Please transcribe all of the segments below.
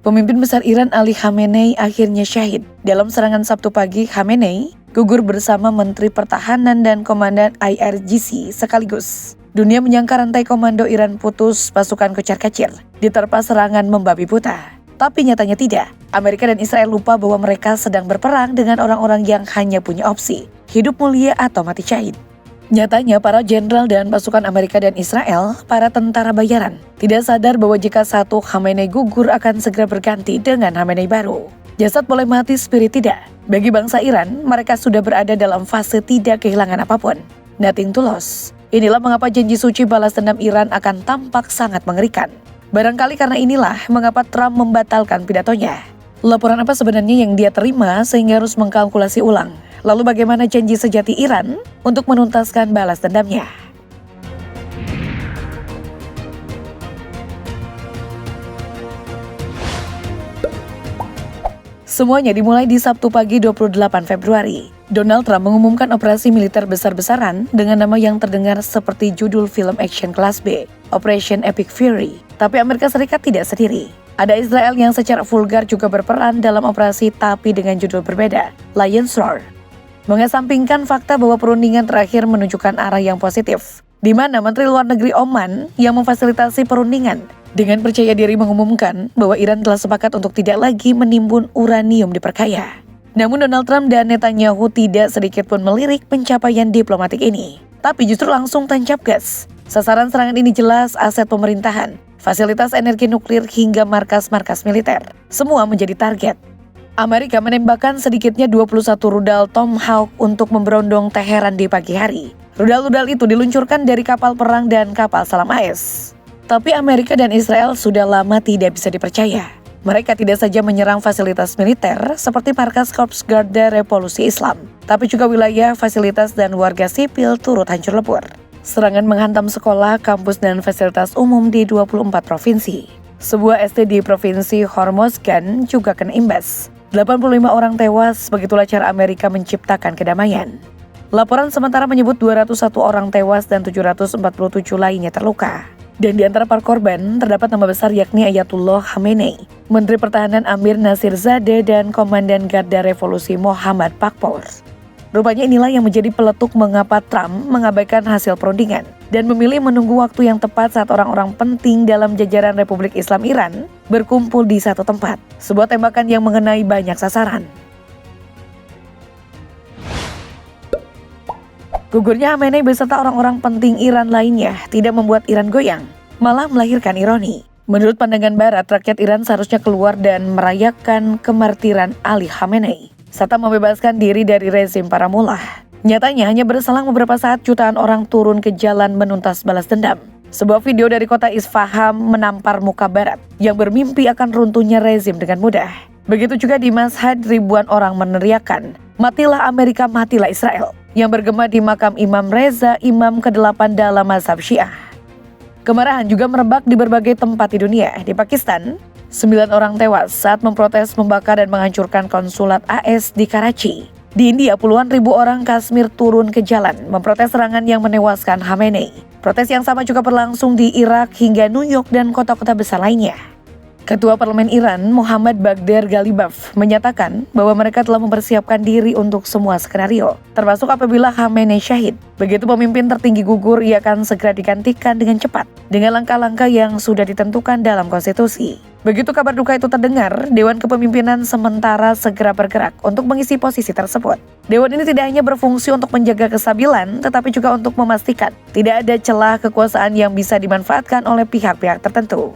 Pemimpin besar Iran Ali Khamenei akhirnya syahid. Dalam serangan Sabtu pagi, Khamenei gugur bersama Menteri Pertahanan dan Komandan IRGC sekaligus. Dunia menyangka rantai komando Iran putus, pasukan kocar-kacir diterpa serangan membabi buta. Tapi nyatanya tidak. Amerika dan Israel lupa bahwa mereka sedang berperang dengan orang-orang yang hanya punya opsi, hidup mulia atau mati syahid. Nyatanya para jenderal dan pasukan Amerika dan Israel, para tentara bayaran, tidak sadar bahwa jika satu Khamenei gugur akan segera berganti dengan Khamenei baru. Jasad boleh mati, spirit tidak. Bagi bangsa Iran, mereka sudah berada dalam fase tidak kehilangan apapun. Nothing to lose. Inilah mengapa janji suci balas dendam Iran akan tampak sangat mengerikan. Barangkali karena inilah mengapa Trump membatalkan pidatonya. Laporan apa sebenarnya yang dia terima sehingga harus mengkalkulasi ulang? Lalu bagaimana janji sejati Iran untuk menuntaskan balas dendamnya? Semuanya dimulai di Sabtu pagi 28 Februari. Donald Trump mengumumkan operasi militer besar-besaran dengan nama yang terdengar seperti judul film action kelas B, Operation Epic Fury. Tapi Amerika Serikat tidak sendiri. Ada Israel yang secara vulgar juga berperan dalam operasi tapi dengan judul berbeda, Lion's Roar. Mengesampingkan fakta bahwa perundingan terakhir menunjukkan arah yang positif, di mana Menteri Luar Negeri Oman yang memfasilitasi perundingan dengan percaya diri mengumumkan bahwa Iran telah sepakat untuk tidak lagi menimbun uranium diperkaya. Namun Donald Trump dan Netanyahu tidak sedikit pun melirik pencapaian diplomatik ini, tapi justru langsung tancap gas. Sasaran serangan ini jelas aset pemerintahan, fasilitas energi nuklir hingga markas-markas militer. Semua menjadi target. Amerika menembakkan sedikitnya 21 rudal Tomahawk untuk memberondong Teheran di pagi hari. Rudal-rudal itu diluncurkan dari kapal perang dan kapal selam AS. Tapi Amerika dan Israel sudah lama tidak bisa dipercaya. Mereka tidak saja menyerang fasilitas militer seperti markas Korps Garda Revolusi Islam, tapi juga wilayah, fasilitas, dan warga sipil turut hancur lebur. Serangan menghantam sekolah, kampus, dan fasilitas umum di 24 provinsi. Sebuah SD di Provinsi Hormozgan juga kena imbas. 85 orang tewas, begitulah cara Amerika menciptakan kedamaian. Laporan sementara menyebut 201 orang tewas dan 747 lainnya terluka. Dan di antara para korban terdapat nama besar yakni Ayatullah Khamenei, Menteri Pertahanan Amir Nasir Zadeh, dan Komandan Garda Revolusi Mohammad Pakpour. Rupanya inilah yang menjadi peletuk mengapa Trump mengabaikan hasil perundingan dan memilih menunggu waktu yang tepat saat orang-orang penting dalam jajaran Republik Islam Iran berkumpul di satu tempat. Sebuah tembakan yang mengenai banyak sasaran. Gugurnya Khamenei beserta orang-orang penting Iran lainnya tidak membuat Iran goyang, malah melahirkan ironi. Menurut pandangan Barat, rakyat Iran seharusnya keluar dan merayakan kemartiran Ali Khamenei, serta membebaskan diri dari rezim para mullah. Nyatanya hanya berselang beberapa saat jutaan orang turun ke jalan menuntas balas dendam. Sebuah video dari kota Isfahan menampar muka Barat yang bermimpi akan runtuhnya rezim dengan mudah. Begitu juga di Mashhad, ribuan orang meneriakan, "Matilah Amerika, matilah Israel," yang bergema di makam Imam Reza, imam ke-8 dalam mazhab Syiah. Kemarahan juga merebak di berbagai tempat di dunia. Di Pakistan, 9 orang tewas saat memprotes membakar dan menghancurkan konsulat AS di Karachi. Di India, puluhan ribu orang Kashmir turun ke jalan memprotes serangan yang menewaskan Khamenei. Protes yang sama juga berlangsung di Irak hingga New York dan kota-kota besar lainnya. Ketua Parlemen Iran, Muhammad Baghdad Ghalibaf, menyatakan bahwa mereka telah mempersiapkan diri untuk semua skenario, termasuk apabila Khamenei syahid. Begitu pemimpin tertinggi gugur, ia akan segera digantikan dengan cepat, dengan langkah-langkah yang sudah ditentukan dalam konstitusi. Begitu kabar duka itu terdengar, Dewan Kepemimpinan sementara segera bergerak untuk mengisi posisi tersebut. Dewan ini tidak hanya berfungsi untuk menjaga kestabilan, tetapi juga untuk memastikan tidak ada celah kekuasaan yang bisa dimanfaatkan oleh pihak-pihak tertentu.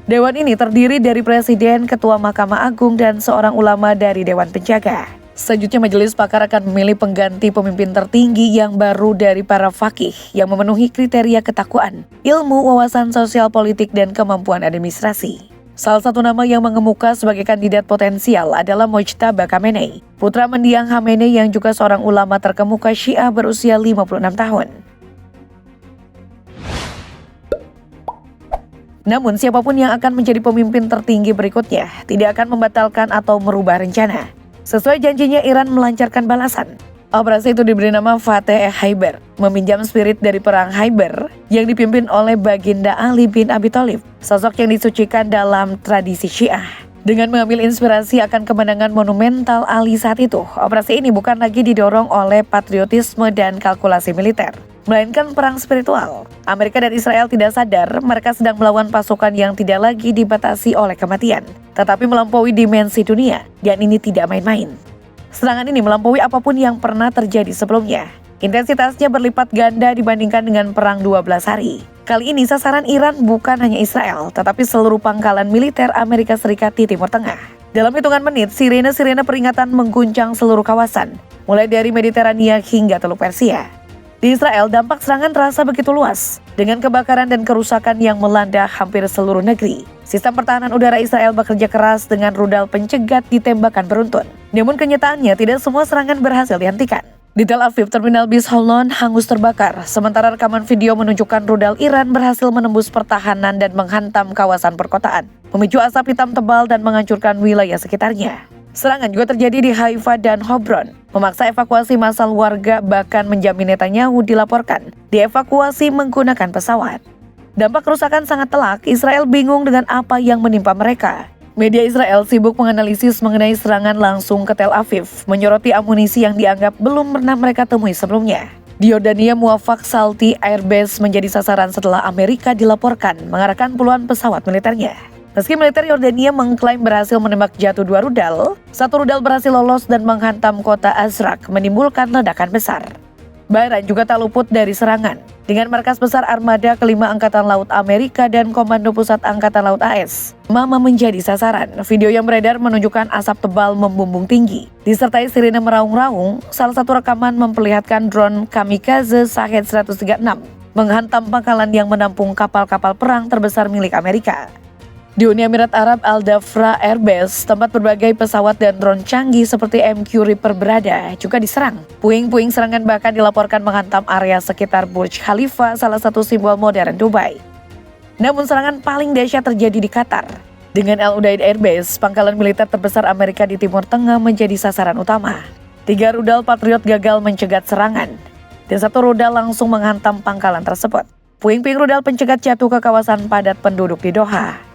Dewan ini terdiri dari Presiden, Ketua Mahkamah Agung, dan seorang ulama dari Dewan Penjaga. Selanjutnya majelis pakar akan memilih pengganti pemimpin tertinggi yang baru dari para faqih yang memenuhi kriteria ketakwaan, ilmu, wawasan sosial politik, dan kemampuan administrasi. Salah satu nama yang mengemuka sebagai kandidat potensial adalah Mojtaba Khamenei, putra mendiang Khamenei yang juga seorang ulama terkemuka Syiah berusia 56 tahun. Namun siapapun yang akan menjadi pemimpin tertinggi berikutnya tidak akan membatalkan atau merubah rencana. Sesuai janjinya, Iran melancarkan balasan. Operasi itu diberi nama Fateh Khaibar, meminjam spirit dari perang Khaibar yang dipimpin oleh Baginda Ali bin Abi Thalib, sosok yang disucikan dalam tradisi Syiah. Dengan mengambil inspirasi akan kemenangan monumental Ali saat itu, operasi ini bukan lagi didorong oleh patriotisme dan kalkulasi militer, melainkan perang spiritual. Amerika dan Israel tidak sadar mereka sedang melawan pasukan yang tidak lagi dibatasi oleh kematian, tetapi melampaui dimensi dunia, dan ini tidak main-main. Serangan ini melampaui apapun yang pernah terjadi sebelumnya. Intensitasnya berlipat ganda dibandingkan dengan perang 12 hari. Kali ini sasaran Iran bukan hanya Israel, tetapi seluruh pangkalan militer Amerika Serikat di Timur Tengah. Dalam hitungan menit, sirene-sirene peringatan mengguncang seluruh kawasan, mulai dari Mediterania hingga Teluk Persia. Di Israel, dampak serangan terasa begitu luas, dengan kebakaran dan kerusakan yang melanda hampir seluruh negeri. Sistem pertahanan udara Israel bekerja keras dengan rudal pencegat ditembakkan beruntun. Namun kenyataannya tidak semua serangan berhasil dihentikan. Di Tel Aviv, terminal bis Holon hangus terbakar, sementara rekaman video menunjukkan rudal Iran berhasil menembus pertahanan dan menghantam kawasan perkotaan, memicu asap hitam tebal dan menghancurkan wilayah sekitarnya. Serangan juga terjadi di Haifa dan Hebron, memaksa evakuasi massal warga, bahkan menjamin Netanyahu dilaporkan dievakuasi menggunakan pesawat. Dampak kerusakan sangat telak, Israel bingung dengan apa yang menimpa mereka. Media Israel sibuk menganalisis mengenai serangan langsung ke Tel Aviv, menyoroti amunisi yang dianggap belum pernah mereka temui sebelumnya. Di Yordania, Muwafaq Salti Airbase menjadi sasaran setelah Amerika dilaporkan mengarahkan puluhan pesawat militernya. Meski militer Yordania mengklaim berhasil menembak jatuh 2 rudal, 1 rudal berhasil lolos dan menghantam kota Azraq, menimbulkan ledakan besar. Bahrain juga tak luput dari serangan. Dengan markas besar armada kelima Angkatan Laut Amerika dan Komando Pusat Angkatan Laut AS, Mama menjadi sasaran. Video yang beredar menunjukkan asap tebal membumbung tinggi, disertai sirine meraung-raung. Salah satu rekaman memperlihatkan drone kamikaze Shahed 136 menghantam pangkalan yang menampung kapal-kapal perang terbesar milik Amerika. Di Uni Emirat Arab, Al Dhafra Airbase, tempat berbagai pesawat dan drone canggih seperti MQ Reaper berada, juga diserang. Puing-puing serangan bahkan dilaporkan menghantam area sekitar Burj Khalifa, salah satu simbol modern Dubai. Namun serangan paling dahsyat terjadi di Qatar. Dengan Al Udeid Airbase, pangkalan militer terbesar Amerika di Timur Tengah menjadi sasaran utama. 3 rudal Patriot gagal mencegat serangan, dan 1 rudal langsung menghantam pangkalan tersebut. Puing-puing rudal pencegat jatuh ke kawasan padat penduduk di Doha.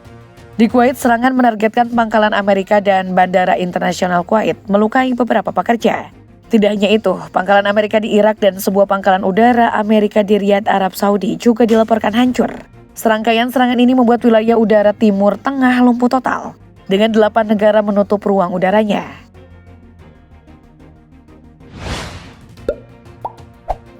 Di Kuwait, serangan menargetkan pangkalan Amerika dan Bandara Internasional Kuwait, melukai beberapa pekerja. Tidak hanya itu, pangkalan Amerika di Irak dan sebuah pangkalan udara Amerika di Riyadh, Arab Saudi juga dilaporkan hancur. Serangkaian serangan ini membuat wilayah udara Timur Tengah lumpuh total, dengan 8 negara menutup ruang udaranya.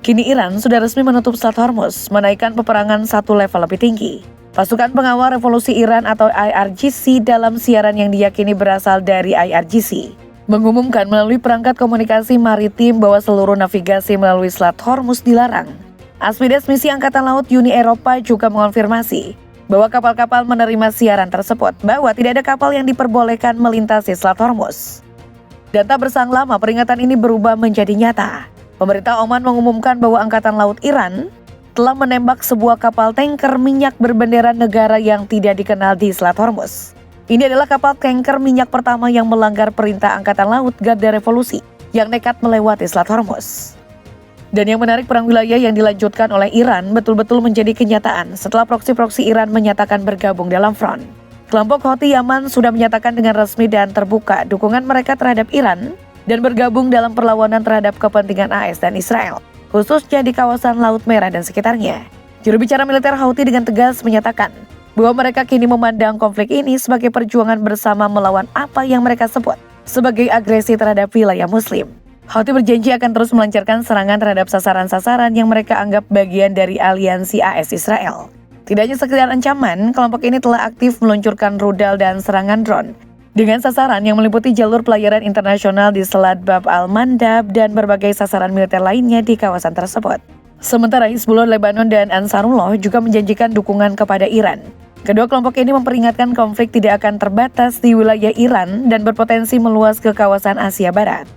Kini Iran sudah resmi menutup Selat Hormuz, menaikkan peperangan 1 level lebih tinggi. Pasukan Pengawal Revolusi Iran atau IRGC dalam siaran yang diyakini berasal dari IRGC mengumumkan melalui perangkat komunikasi maritim bahwa seluruh navigasi melalui Selat Hormuz dilarang. Asmides Misi Angkatan Laut Uni Eropa juga mengonfirmasi bahwa kapal-kapal menerima siaran tersebut bahwa tidak ada kapal yang diperbolehkan melintasi Selat Hormuz. Dan tak berselang lama peringatan ini berubah menjadi nyata. Pemerintah Oman mengumumkan bahwa Angkatan Laut Iran telah menembak sebuah kapal tanker minyak berbendera negara yang tidak dikenal di Selat Hormuz. Ini adalah kapal tanker minyak pertama yang melanggar perintah Angkatan Laut Garda Revolusi yang nekat melewati Selat Hormuz. Dan yang menarik, perang wilayah yang dilanjutkan oleh Iran betul-betul menjadi kenyataan setelah proksi-proksi Iran menyatakan bergabung dalam front. Kelompok Houthi Yaman sudah menyatakan dengan resmi dan terbuka dukungan mereka terhadap Iran dan bergabung dalam perlawanan terhadap kepentingan AS dan Israel, khususnya di kawasan Laut Merah dan sekitarnya. Juru bicara militer Houthi dengan tegas menyatakan bahwa mereka kini memandang konflik ini sebagai perjuangan bersama melawan apa yang mereka sebut sebagai agresi terhadap wilayah Muslim. Houthi berjanji akan terus melancarkan serangan terhadap sasaran-sasaran yang mereka anggap bagian dari aliansi AS Israel. Tidak hanya sekedar ancaman, kelompok ini telah aktif meluncurkan rudal dan serangan drone dengan sasaran yang meliputi jalur pelayaran internasional di Selat Bab al-Mandab dan berbagai sasaran militer lainnya di kawasan tersebut. Sementara Hizbullah Lebanon dan Ansarullah juga menjanjikan dukungan kepada Iran. Kedua kelompok ini memperingatkan konflik tidak akan terbatas di wilayah Iran dan berpotensi meluas ke kawasan Asia Barat.